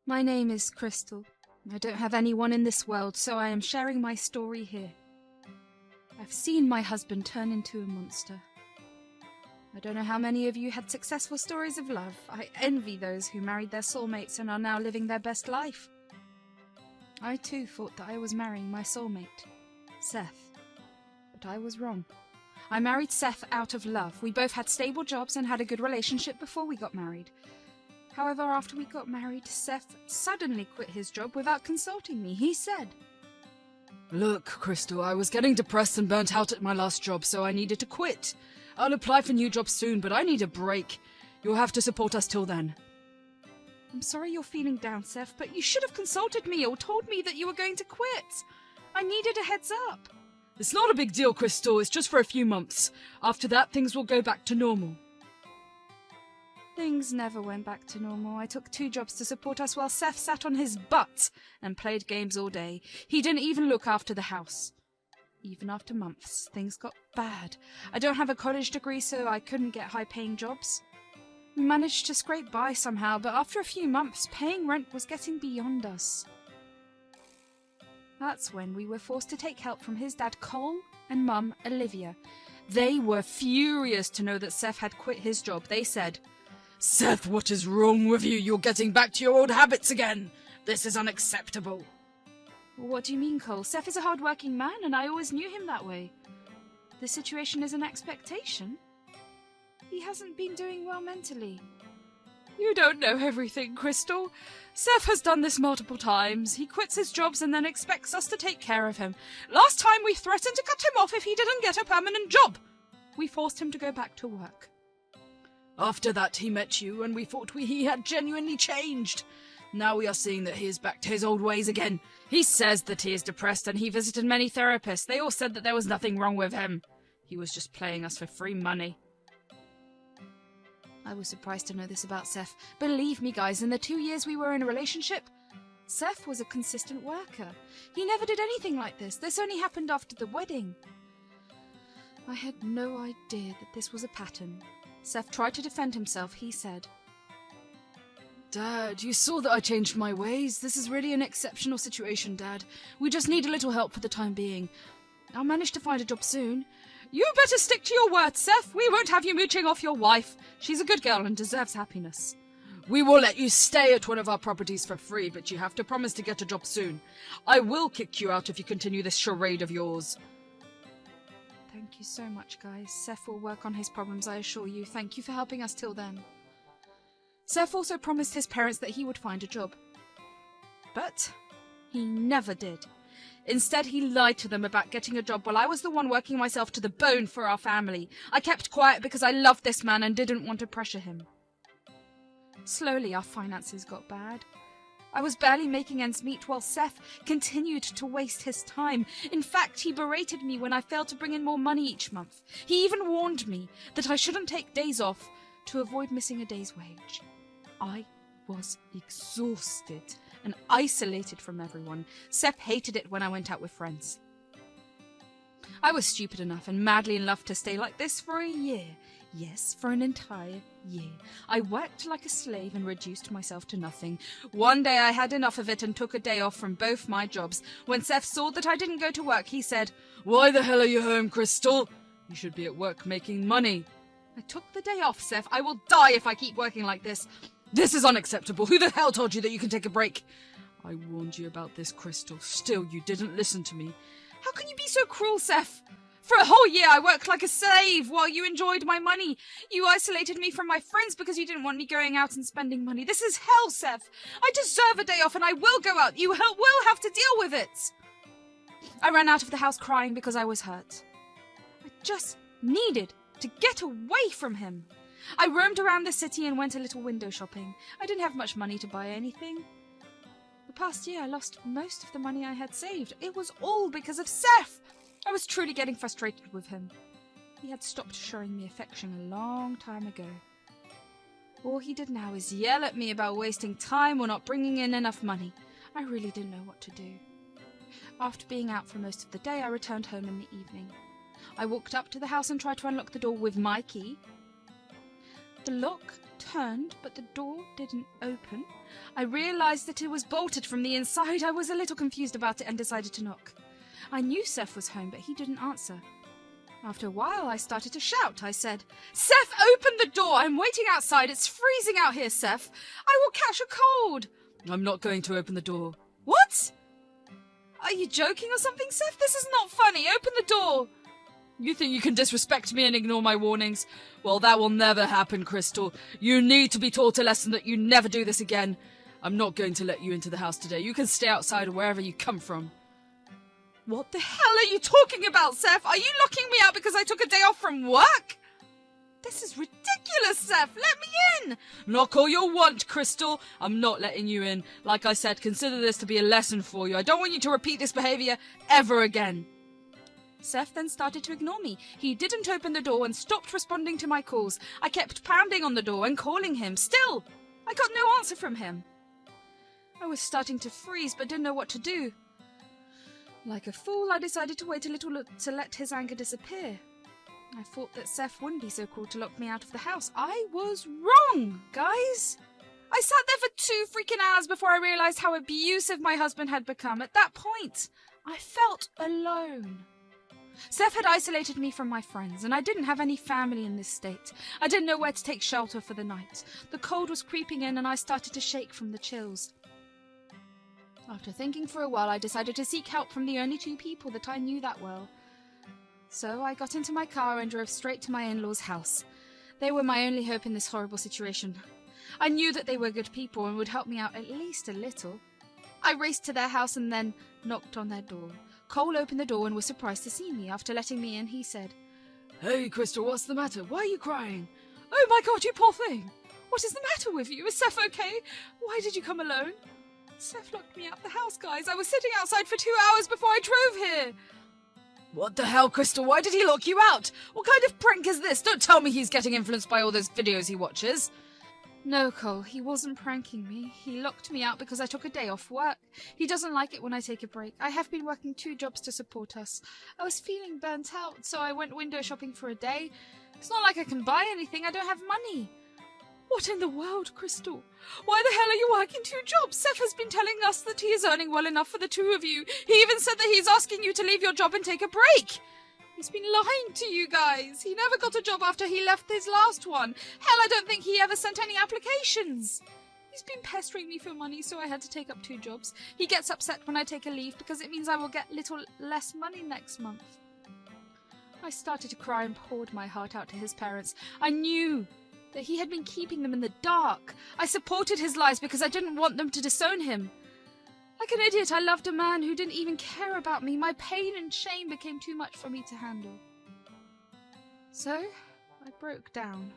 My name is Crystal. I don't have anyone in this world, so I am sharing my story here. I've seen my husband turn into a monster. I don't know how many of you had successful stories of love. I envy those who married their soulmates and are now living their best life. I too thought that I was marrying my soulmate, Seth. But I was wrong. I married Seth out of love. We both had stable jobs and had a good relationship before we got married. However, after we got married, Seth suddenly quit his job without consulting me. He said, "Look, Crystal, I was getting depressed and burnt out at my last job, so I needed to quit. I'll apply for new jobs soon, but I need a break. You'll have to support us till then." I'm sorry you're feeling down, Seth, but you should have consulted me or told me that you were going to quit. I needed a heads up. It's not a big deal, Crystal. It's just for a few months. After that, things will go back to normal. Things never went back to normal. I took 2 jobs to support us while Seth sat on his butt and played games all day. He didn't even look after the house. Even after months, things got bad. I don't have a college degree, so I couldn't get high-paying jobs. We managed to scrape by somehow, but after a few months, paying rent was getting beyond us. That's when we were forced to take help from his dad, Cole, and Mum, Olivia. They were furious to know that Seth had quit his job. They said, "Seth, what is wrong with you? You're getting back to your old habits again. This is unacceptable." What do you mean, Cole? Seth is a hard-working man, and I always knew him that way. The situation is an expectation. He hasn't been doing well mentally. You don't know everything, Crystal. Seth has done this multiple times. He quits his jobs and then expects us to take care of him. Last time we threatened to cut him off if he didn't get a permanent job. We forced him to go back to work. After that, he met you, and we thought he had genuinely changed. Now we are seeing that he is back to his old ways again. He says that he is depressed, and he visited many therapists. They all said that there was nothing wrong with him. He was just playing us for free money. I was surprised to know this about Seth. Believe me, guys, in the 2 years we were in a relationship, Seth was a consistent worker. He never did anything like this. This only happened after the wedding. I had no idea that this was a pattern. Seth tried to defend himself. He said, "Dad, you saw that I changed my ways. This is really an exceptional situation, Dad. We just need a little help for the time being. I'll manage to find a job soon." "You better stick to your word, Seth. We won't have you mooching off your wife. She's a good girl and deserves happiness." "We will let you stay at one of our properties for free, but you have to promise to get a job soon. I will kick you out if you continue this charade of yours." Thank you so much, guys. Seth will work on his problems, I assure you. Thank you for helping us till then. Seth also promised his parents that he would find a job. But he never did. Instead, he lied to them about getting a job while I was the one working myself to the bone for our family. I kept quiet because I loved this man and didn't want to pressure him. Slowly, our finances got bad. I was barely making ends meet while Seth continued to waste his time. In fact, he berated me when I failed to bring in more money each month. He even warned me that I shouldn't take days off to avoid missing a day's wage. I was exhausted and isolated from everyone. Seth hated it when I went out with friends. I was stupid enough and madly in love to stay like this for a year. Yes, for an entire year. I worked like a slave and reduced myself to nothing. One day I had enough of it and took a day off from both my jobs. When Seth saw that I didn't go to work, he said, "Why the hell are you home, Crystal? You should be at work making money." I took the day off, Seth. I will die if I keep working like this. "This is unacceptable. Who the hell told you that you can take a break?" "I warned you about this, Crystal. Still, you didn't listen to me." How can you be so cruel, Seth? For a whole year I worked like a slave while you enjoyed my money. You isolated me from my friends because you didn't want me going out and spending money. This is hell, Seth. I deserve a day off and I will go out. You will have to deal with it. I ran out of the house crying because I was hurt. I just needed to get away from him. I roamed around the city and went a little window shopping. I didn't have much money to buy anything. The past year I lost most of the money I had saved. It was all because of Seth. I was truly getting frustrated with him. He had stopped showing me affection a long time ago. All he did now is yell at me about wasting time or not bringing in enough money. I really didn't know what to do. After being out for most of the day, I returned home in the evening. I walked up to the house and tried to unlock the door with my key. The lock turned, but the door didn't open. I realized that it was bolted from the inside. I was a little confused about it and decided to knock. I knew Seth was home, but he didn't answer. After a while, I started to shout. I said, "Seth, open the door! I'm waiting outside. It's freezing out here, Seth. I will catch a cold." I'm not going to open the door. What? Are you joking or something, Seth? This is not funny. Open the door. You think you can disrespect me and ignore my warnings? Well, that will never happen, Crystal. You need to be taught a lesson that you never do this again. I'm not going to let you into the house today. You can stay outside or wherever you come from. What the hell are you talking about, Seth? Are you locking me out because I took a day off from work? This is ridiculous, Seth. Let me in. Knock all you want, Crystal. I'm not letting you in. Like I said, consider this to be a lesson for you. I don't want you to repeat this behavior ever again. Seth then started to ignore me. He didn't open the door and stopped responding to my calls. I kept pounding on the door and calling him. Still, I got no answer from him. I was starting to freeze but didn't know what to do. Like a fool, I decided to wait a little to let his anger disappear. I thought that Seth wouldn't be so cruel to lock me out of the house. I was wrong, guys. I sat there for 2 freaking hours before I realized how abusive my husband had become. At that point, I felt alone. Seth had isolated me from my friends, and I didn't have any family in this state. I didn't know where to take shelter for the night. The cold was creeping in, and I started to shake from the chills. After thinking for a while, I decided to seek help from the only 2 people that I knew that well. So I got into my car and drove straight to my in-laws' house. They were my only hope in this horrible situation. I knew that they were good people and would help me out at least a little. I raced to their house and then knocked on their door. Cole opened the door and was surprised to see me. After letting me in, he said, "Hey, Crystal, what's the matter? Why are you crying?" "Oh my God, you poor thing! What is the matter with you? Is Seth okay? Why did you come alone?" "Seth locked me out of the house, guys. I was sitting outside for 2 hours before I drove here." What the hell, Crystal? Why did he lock you out? What kind of prank is this? Don't tell me he's getting influenced by all those videos he watches. No, Cole, he wasn't pranking me. He locked me out because I took a day off work. He doesn't like it when I take a break. I have been working 2 jobs to support us. I was feeling burnt out, so I went window shopping for a day. It's not like I can buy anything. I don't have money. What in the world, Crystal? Why the hell are you working 2 jobs? Seth has been telling us that he is earning well enough for the 2 of you. He even said that he's asking you to leave your job and take a break. He's been lying to you guys. He never got a job after he left his last one. Hell, I don't think he ever sent any applications. He's been pestering me for money, so I had to take up 2 jobs. He gets upset when I take a leave because it means I will get little less money next month. I started to cry and poured my heart out to his parents. I knew that he had been keeping them in the dark. I supported his lies because I didn't want them to disown him. Like an idiot, I loved a man who didn't even care about me. My pain and shame became too much for me to handle. So, I broke down.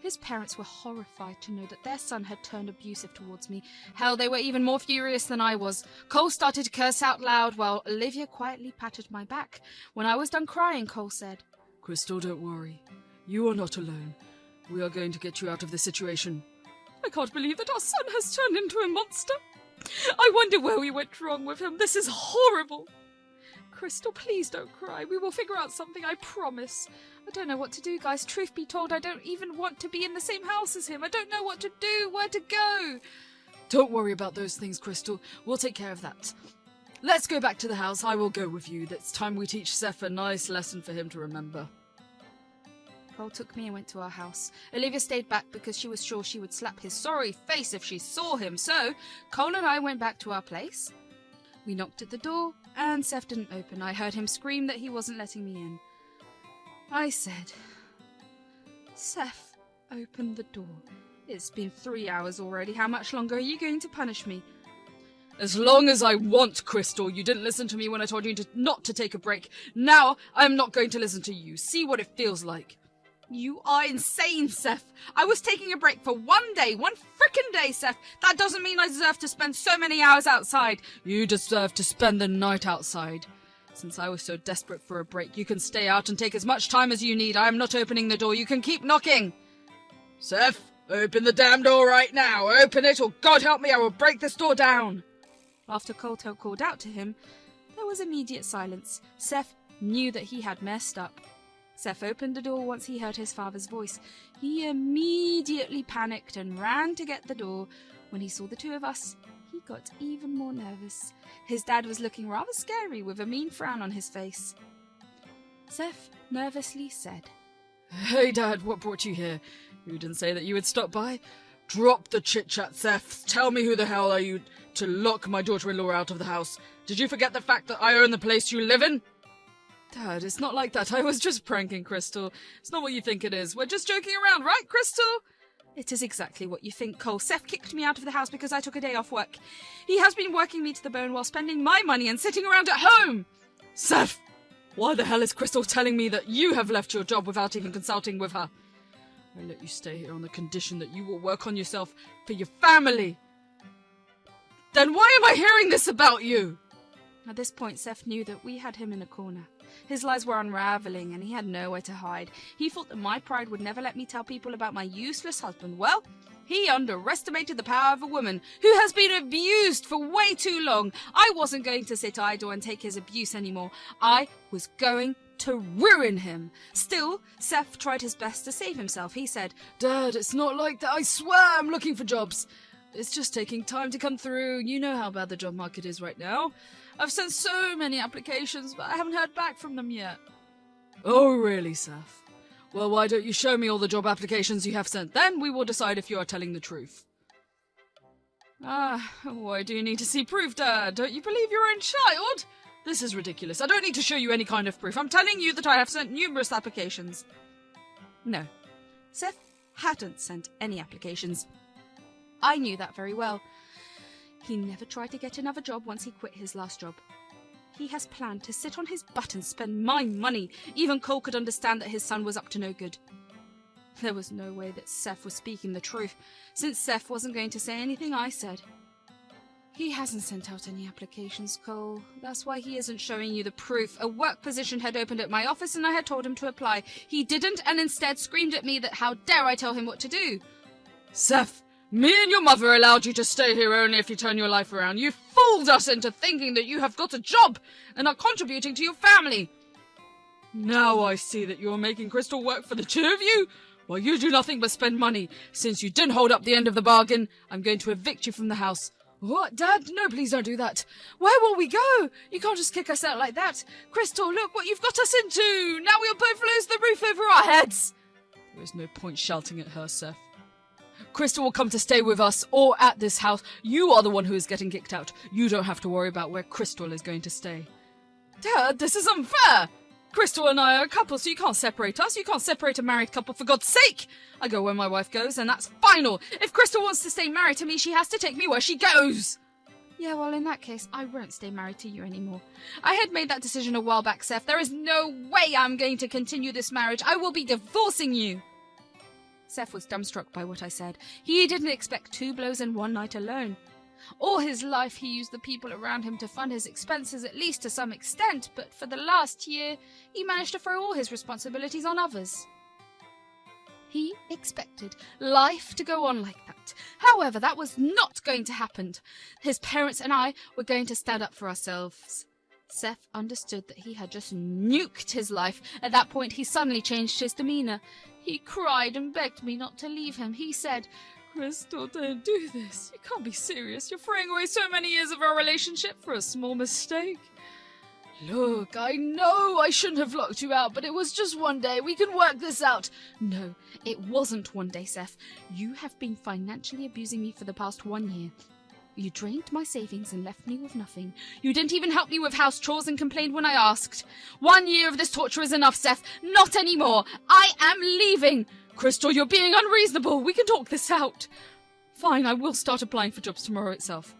His parents were horrified to know that their son had turned abusive towards me. Hell, they were even more furious than I was. Cole started to curse out loud while Olivia quietly patted my back. When I was done crying, Cole said, "Crystal, don't worry. You are not alone. We are going to get you out of this situation." "I can't believe that our son has turned into a monster. I wonder where we went wrong with him. This is horrible." "Crystal, please don't cry. We will figure out something, I promise. I don't know what to do, guys. Truth be told, I don't even want to be in the same house as him. I don't know what to do, where to go." Don't worry about those things, Crystal. We'll take care of that. Let's go back to the house. I will go with you. It's time we teach Seth a nice lesson for him to remember. Cole took me and went to our house. Olivia stayed back because she was sure she would slap his sorry face if she saw him. So, Cole and I went back to our place. We knocked at the door, and Seth didn't open. I heard him scream that he wasn't letting me in. I said, "Seth, open the door. It's been 3 hours already. How much longer are you going to punish me?" As long as I want, Crystal. You didn't listen to me when I told you not to take a break. Now, I am not going to listen to you. See what it feels like. You are insane, Seth. I was taking a break for 1 day, 1 frickin' day, Seth. That doesn't mean I deserve to spend so many hours outside. You deserve to spend the night outside. Since I was so desperate for a break, you can stay out and take as much time as you need. I am not opening the door. You can keep knocking. Seth, open the damn door right now. Open it, or God help me, I will break this door down. After Coltel called out to him, there was immediate silence. Seth knew that he had messed up. Seth opened the door once he heard his father's voice. He immediately panicked and ran to get the door. When he saw the two of us, he got even more nervous. His dad was looking rather scary with a mean frown on his face. Seth nervously said, "Hey, Dad, what brought you here? You didn't say that you would stop by? Drop the chit-chat, Seth. Tell me who the hell are you to lock my daughter-in-law out of the house? Did you forget the fact that I own the place you live in?" "Dad, it's not like that. I was just pranking Crystal. It's not what you think it is. We're just joking around, right, Crystal?" "It is exactly what you think, Cole. Seth kicked me out of the house because I took a day off work. He has been working me to the bone while spending my money and sitting around at home." "Seth, why the hell is Crystal telling me that you have left your job without even consulting with her? I let you stay here on the condition that you will work on yourself for your family. Then why am I hearing this about you?" At this point, Seth knew that we had him in a corner. His lies were unraveling, and he had nowhere to hide. He thought that my pride would never let me tell people about my useless husband. Well, he underestimated the power of a woman who has been abused for way too long. I wasn't going to sit idle and take his abuse anymore. I was going to ruin him. Still, Seth tried his best to save himself. He said, "Dad, it's not like that. I swear I'm looking for jobs. It's just taking time to come through. You know how bad the job market is right now. I've sent so many applications, but I haven't heard back from them yet." "Oh, really, Seth? Well, why don't you show me all the job applications you have sent? Then we will decide if you are telling the truth." Why do you need to see proof, Dad? Don't you believe your own child? This is ridiculous. I don't need to show you any kind of proof. I'm telling you that I have sent numerous applications. No, Seth hadn't sent any applications. I knew that very well. He never tried to get another job once he quit his last job. He has planned to sit on his butt and spend my money. Even Cole could understand that his son was up to no good. There was no way that Seth was speaking the truth, since Seth wasn't going to say anything I said. He hasn't sent out any applications, Cole. That's why he isn't showing you the proof. A work position had opened at my office and I had told him to apply. He didn't and instead screamed at me that how dare I tell him what to do. "Seth, me and your mother allowed you to stay here only if you turn your life around. You fooled us into thinking that you have got a job and are contributing to your family. Now I see that you are making Crystal work for the two of you, while you do nothing but spend money. Since you didn't hold up the end of the bargain, I'm going to evict you from the house." "What, Dad? No, please don't do that. Where will we go? You can't just kick us out like that. Crystal, look what you've got us into. Now we'll both lose the roof over our heads." There is no point shouting at her, Seth. Crystal will come to stay with us or at this house. You are the one who is getting kicked out. You don't have to worry about where Crystal is going to stay. Dad, this is unfair. Crystal and I are a couple, so you can't separate us. You can't separate a married couple, for God's sake. I go where my wife goes, and that's final. If Crystal wants to stay married to me, she has to take me where she goes. Yeah, well, in that case, I won't stay married to you anymore. I had made that decision a while back, Seth. There is no way I'm going to continue this marriage. I will be divorcing you. Seth was dumbstruck by what I said. He didn't expect 2 blows in one night alone. All his life he used the people around him to fund his expenses, at least to some extent, but for the last year he managed to throw all his responsibilities on others. He expected life to go on like that. However, that was not going to happen. His parents and I were going to stand up for ourselves. Seth understood that he had just nuked his life. At that point, he suddenly changed his demeanor. He cried and begged me not to leave him. He said, "Crystal, don't do this. You can't be serious. You're throwing away so many years of our relationship for a small mistake. Look, I know I shouldn't have locked you out, but it was just one day. We can work this out." No, it wasn't one day, Seth. You have been financially abusing me for the past 1 year. You drained my savings and left me with nothing. You didn't even help me with house chores and complained when I asked. 1 year of this torture is enough, Seth. Not anymore. I am leaving. Crystal, you're being unreasonable. We can talk this out. Fine, I will start applying for jobs tomorrow itself.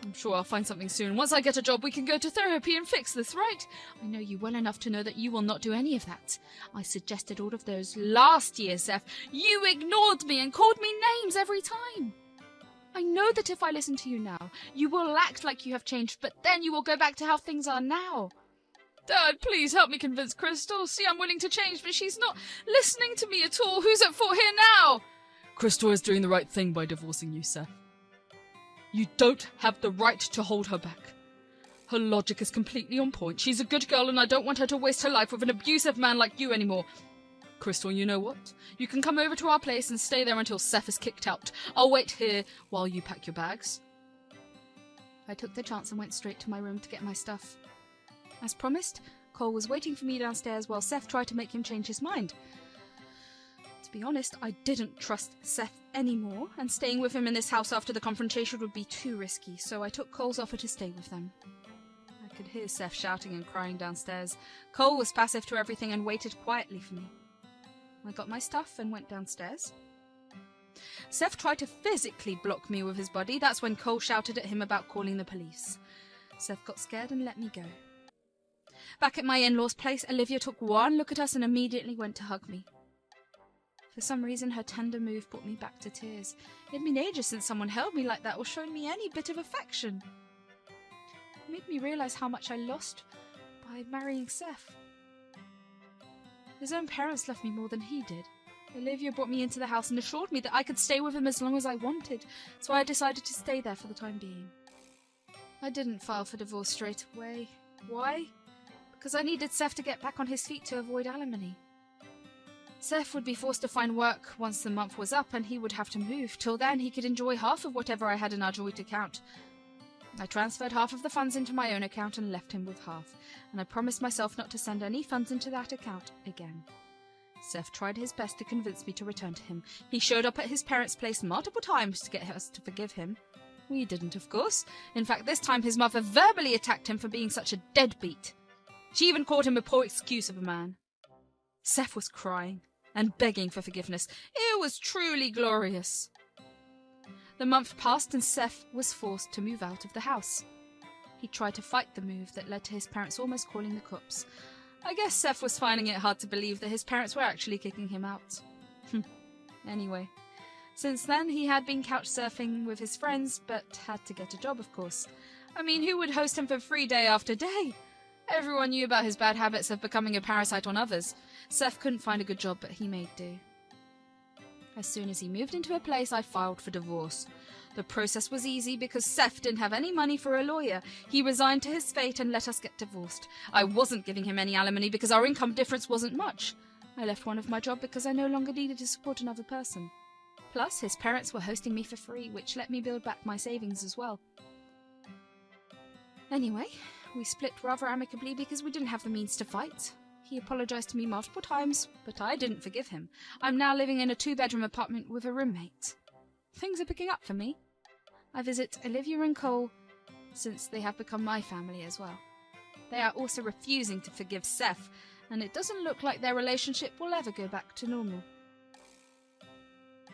I'm sure I'll find something soon. Once I get a job, we can go to therapy and fix this, right? I know you well enough to know that you will not do any of that. I suggested all of those last year, Seth. You ignored me and called me names every time. I know that if I listen to you now, you will act like you have changed, but then you will go back to how things are now. Dad, please help me convince Crystal. See, I'm willing to change, but she's not listening to me at all. Who's at fault here now? Crystal is doing the right thing by divorcing you, Seth. You don't have the right to hold her back. Her logic is completely on point. She's a good girl and I don't want her to waste her life with an abusive man like you anymore. Crystal, you know what? You can come over to our place and stay there until Seth is kicked out. I'll wait here while you pack your bags. I took the chance and went straight to my room to get my stuff. As promised, Cole was waiting for me downstairs while Seth tried to make him change his mind. To be honest, I didn't trust Seth anymore, and staying with him in this house after the confrontation would be too risky, so I took Cole's offer to stay with them. I could hear Seth shouting and crying downstairs. Cole was passive to everything and waited quietly for me. I got my stuff and went downstairs. Seth tried to physically block me with his body. That's when Cole shouted at him about calling the police. Seth got scared and let me go. Back at my in-laws' place, Olivia took one look at us and immediately went to hug me. For some reason, her tender move brought me back to tears. It had been ages since someone held me like that or shown me any bit of affection. It made me realise how much I lost by marrying Seth. His own parents loved me more than he did. Olivia brought me into the house and assured me that I could stay with him as long as I wanted, so I decided to stay there for the time being. I didn't file for divorce straight away. Why? Because I needed Seth to get back on his feet to avoid alimony. Seth would be forced to find work once the month was up and he would have to move. Till then, he could enjoy half of whatever I had in our joint account. I transferred half of the funds into my own account and left him with half, and I promised myself not to send any funds into that account again. Seth tried his best to convince me to return to him. He showed up at his parents' place multiple times to get us to forgive him. We didn't, of course. In fact, this time his mother verbally attacked him for being such a deadbeat. She even called him a poor excuse of a man. Seth was crying and begging for forgiveness. It was truly glorious. The month passed and Seth was forced to move out of the house. He tried to fight the move that led to his parents almost calling the cops. I guess Seth was finding it hard to believe that his parents were actually kicking him out. Anyway, since then he had been couch surfing with his friends, but had to get a job, of course. I mean, who would host him for free day after day? Everyone knew about his bad habits of becoming a parasite on others. Seth couldn't find a good job, but he made do. As soon as he moved into a place, I filed for divorce. The process was easy because Seth didn't have any money for a lawyer. He resigned to his fate and let us get divorced. I wasn't giving him any alimony because our income difference wasn't much. I left one of my job because I no longer needed to support another person. Plus, his parents were hosting me for free, which let me build back my savings as well. Anyway, we split rather amicably because we didn't have the means to fight. He apologized to me multiple times, but I didn't forgive him. I'm now living in a 2-bedroom apartment with a roommate. Things are picking up for me. I visit Olivia and Cole since they have become my family as well. They are also refusing to forgive Seth, and it doesn't look like their relationship will ever go back to normal.